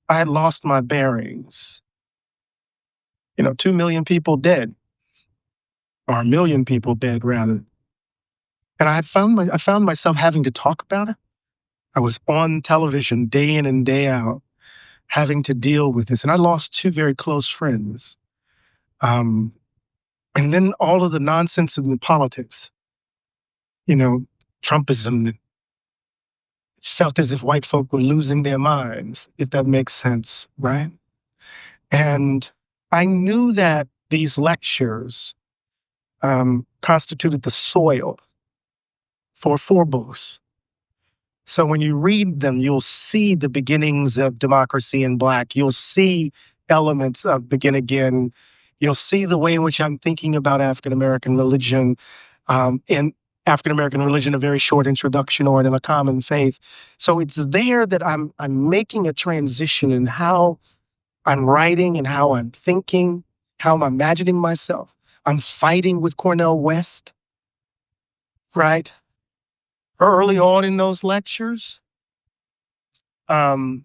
I had lost my bearings. 2 million people dead, or a million people dead, rather. And I found myself having to talk about it. I was on television day in and day out, having to deal with this. And I lost two very close friends. Um, and then all of the nonsense in the politics, you know, Trumpism, felt as if white folk were losing their minds, if that makes sense, right? And I knew that these lectures constituted the soil for four books. So when you read them, you'll see the beginnings of democracy in Black. You'll see elements of Begin Again. You'll see the way in which I'm thinking about African American religion, and African American religion, a very short introduction, or in a common faith. So it's there that I'm making a transition in how I'm writing and how I'm thinking, how I'm imagining myself. I'm fighting with Cornel West, right? Early on in those lectures, um,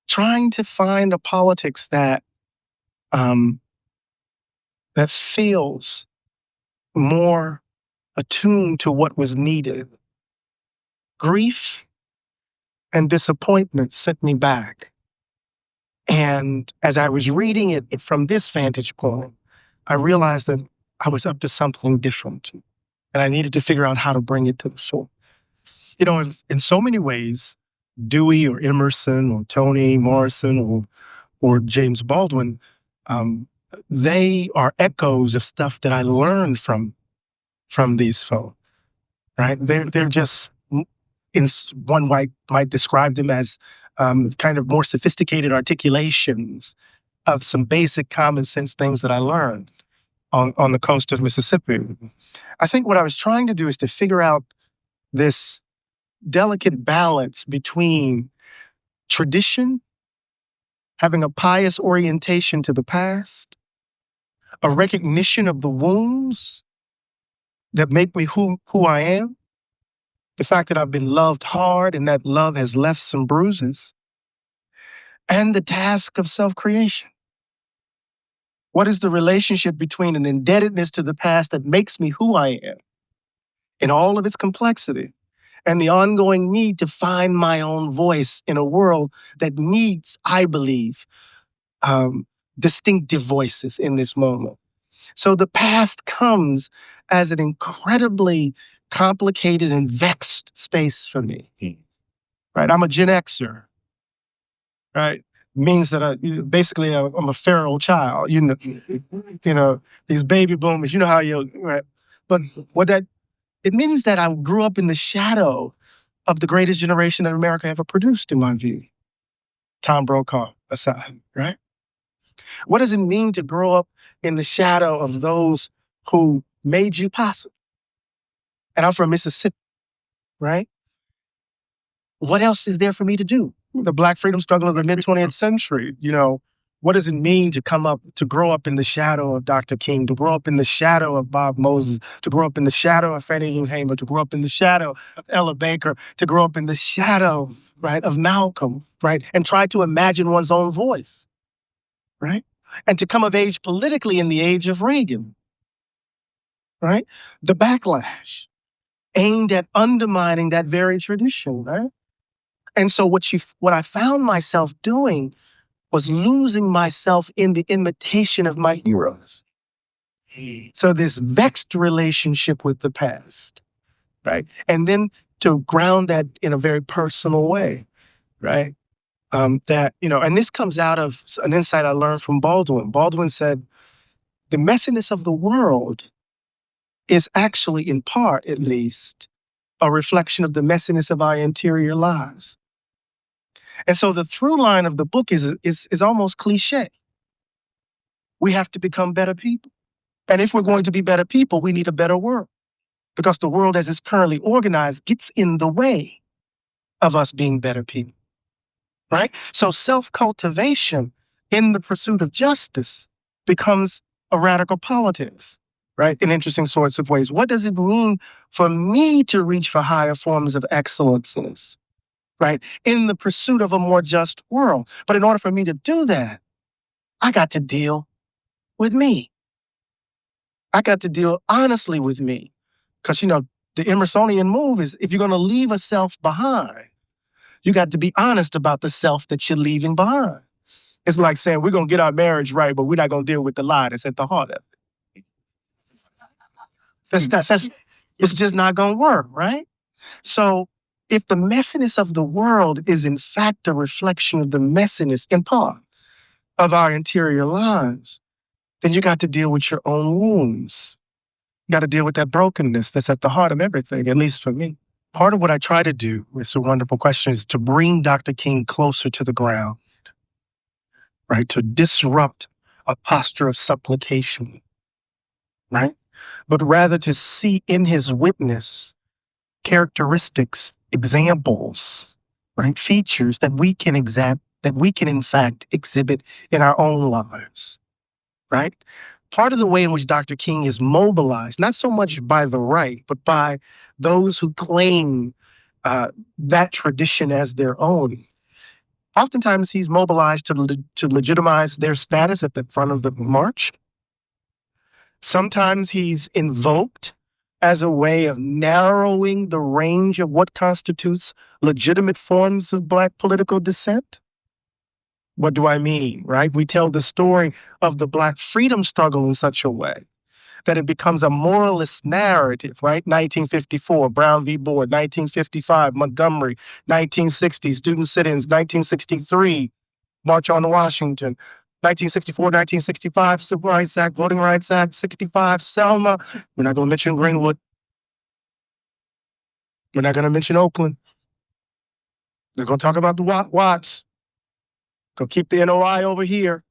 trying to find a politics that um, that feels more attuned to what was needed. Grief and disappointment sent me back. And as I was reading it from this vantage point, I realized that I was up to something different. And I needed to figure out how to bring it to the fore. In so many ways, Dewey or Emerson or Toni Morrison or James Baldwin, they are echoes of stuff that I learned from these folk, right? They're just, one might describe them as kind of more sophisticated articulations of some basic common sense things that I learned on the coast of Mississippi. I think what I was trying to do is to figure out this delicate balance between tradition, having a pious orientation to the past, a recognition of the wounds that make me who I am, the fact that I've been loved hard and that love has left some bruises, and the task of self-creation. What is the relationship between an indebtedness to the past that makes me who I am in all of its complexity, and the ongoing need to find my own voice in a world that needs, I believe, distinctive voices in this moment. So the past comes as an incredibly complicated and vexed space for me. Right? I'm a Gen Xer, right? Means that I'm a feral child. These baby boomers. You know how right? But it means that I grew up in the shadow of the greatest generation that America ever produced, in my view. Tom Brokaw aside, right? What does it mean to grow up in the shadow of those who made you possible? And I'm from Mississippi, right? What else is there for me to do? The Black freedom struggle of the mid-20th century, what does it mean to grow up in the shadow of Dr. King, to grow up in the shadow of Bob Moses, to grow up in the shadow of Fannie Lou Hamer, to grow up in the shadow of Ella Baker, to grow up in the shadow, right, of Malcolm, right, and try to imagine one's own voice, right? And to come of age politically in the age of Reagan, right? The backlash aimed at undermining that very tradition, right? And so what I found myself doing was losing myself in the imitation of my heroes. So this vexed relationship with the past, right? And then to ground that in a very personal way, right? And this comes out of an insight I learned from Baldwin. Baldwin said, the messiness of the world is actually, in part at least, a reflection of the messiness of our interior lives. And so the through line of the book is almost cliche. We have to become better people. And if we're going to be better people, we need a better world. Because the world as it's currently organized gets in the way of us being better people, right? So self-cultivation in the pursuit of justice becomes a radical politics, right? In interesting sorts of ways. What does it mean for me to reach for higher forms of excellences? right? In the pursuit of a more just world. But in order for me to do that, I got to deal with me. I got to deal honestly with me. Because, the Emersonian move is if you're going to leave a self behind, you got to be honest about the self that you're leaving behind. It's like saying we're going to get our marriage right, but we're not going to deal with the lie that's at the heart of it. It's just not going to work, right? So if the messiness of the world is in fact a reflection of the messiness in part of our interior lives, then you got to deal with your own wounds. You got to deal with that brokenness that's at the heart of everything, at least for me. Part of what I try to do, it's a wonderful question, is to bring Dr. King closer to the ground, right? To disrupt a posture of supplication, right? But rather to see in his witness characteristics, examples, right? Features that we can that we can in fact exhibit in our own lives, right? Part of the way in which Dr. King is mobilized, not so much by the right, but by those who claim that tradition as their own. Oftentimes, he's mobilized to legitimize their status at the front of the march. Sometimes he's invoked as a way of narrowing the range of what constitutes legitimate forms of Black political dissent. What do I mean, right? We tell the story of the Black freedom struggle in such a way that it becomes a moralist narrative, right? 1954, Brown v. Board, 1955, Montgomery, 1960, student sit-ins, 1963, March on Washington, 1964, 1965, Civil Rights Act, Voting Rights Act, 65, Selma. We're not going to mention Greenwood. We're not going to mention Oakland. We're going to talk about the Watts. Going to keep the NOI over here.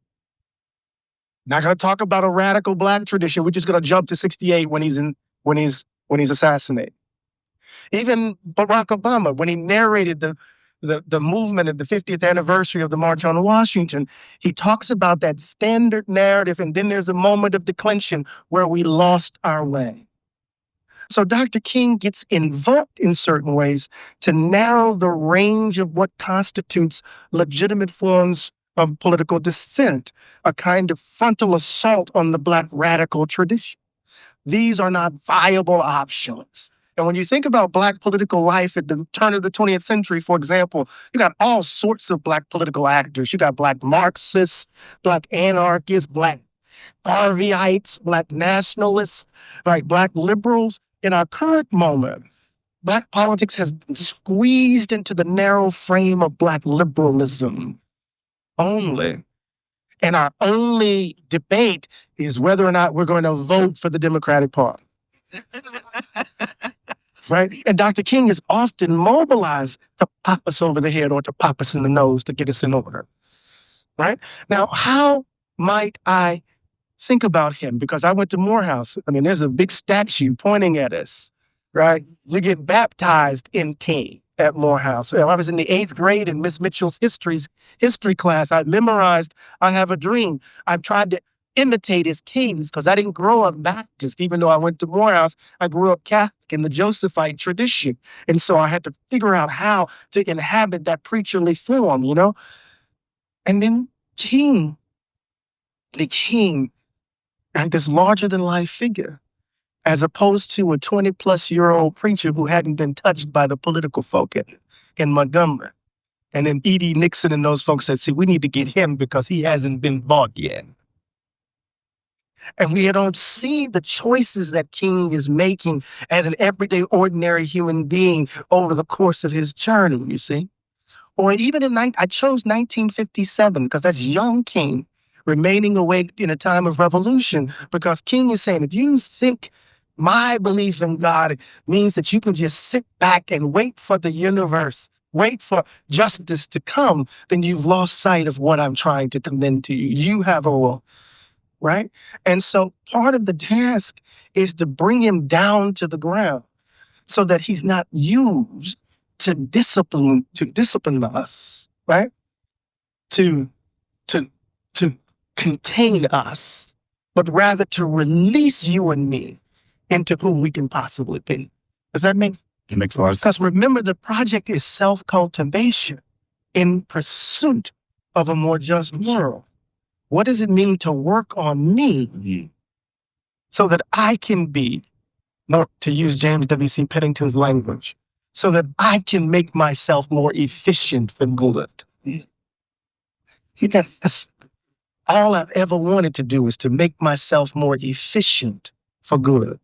Not going to talk about a radical Black tradition. We're just going to jump to 68 when he's assassinated. Even Barack Obama, when he narrated the movement at the 50th anniversary of the March on Washington, he talks about that standard narrative, and then there's a moment of declension where we lost our way. So Dr. King gets invoked in certain ways to narrow the range of what constitutes legitimate forms of political dissent, a kind of frontal assault on the Black radical tradition. These are not viable options. And when you think about Black political life at the turn of the 20th century, for example, you got all sorts of Black political actors. You got Black Marxists, Black anarchists, Black Harveyites, Black nationalists, right? Black liberals. In our current moment, Black politics has been squeezed into the narrow frame of Black liberalism only. And our only debate is whether or not we're going to vote for the Democratic Party. Right? And Dr. King is often mobilized to pop us over the head or to pop us in the nose to get us in order. Right? Now, how might I think about him? Because I went to Morehouse. I mean, there's a big statue pointing at us, right? You get baptized in King at Morehouse. I was in the 8th grade in Miss Mitchell's history class. I memorized I Have a Dream. I've tried to imitate his kings because I didn't grow up Baptist. Even though I went to Morehouse, I grew up Catholic in the Josephite tradition. And so I had to figure out how to inhabit that preacherly form, And then the king, like this larger than life figure, as opposed to a 20-plus-year-old preacher who hadn't been touched by the political folk in Montgomery. And then E.D. Nixon and those folks said, see, we need to get him because he hasn't been bought yet. And we don't see the choices that King is making as an everyday, ordinary human being over the course of his journey, you see. Or even I chose 1957 because that's young King remaining awake in a time of revolution, because King is saying, if you think my belief in God means that you can just sit back and wait for the universe, wait for justice to come, then you've lost sight of what I'm trying to commend to you. You have a role, right? And so part of the task is to bring him down to the ground so that he's not used to discipline us, right? To contain us, but rather to release you and me into who we can possibly be. Does that make It makes a lot of Because sense. remember, the project is self-cultivation in pursuit of a more just world. What does it mean to work on me so that I can be, not to use James W.C. Pennington's language, so that I can make myself more efficient for good? That's all I've ever wanted to do, is to make myself more efficient for good.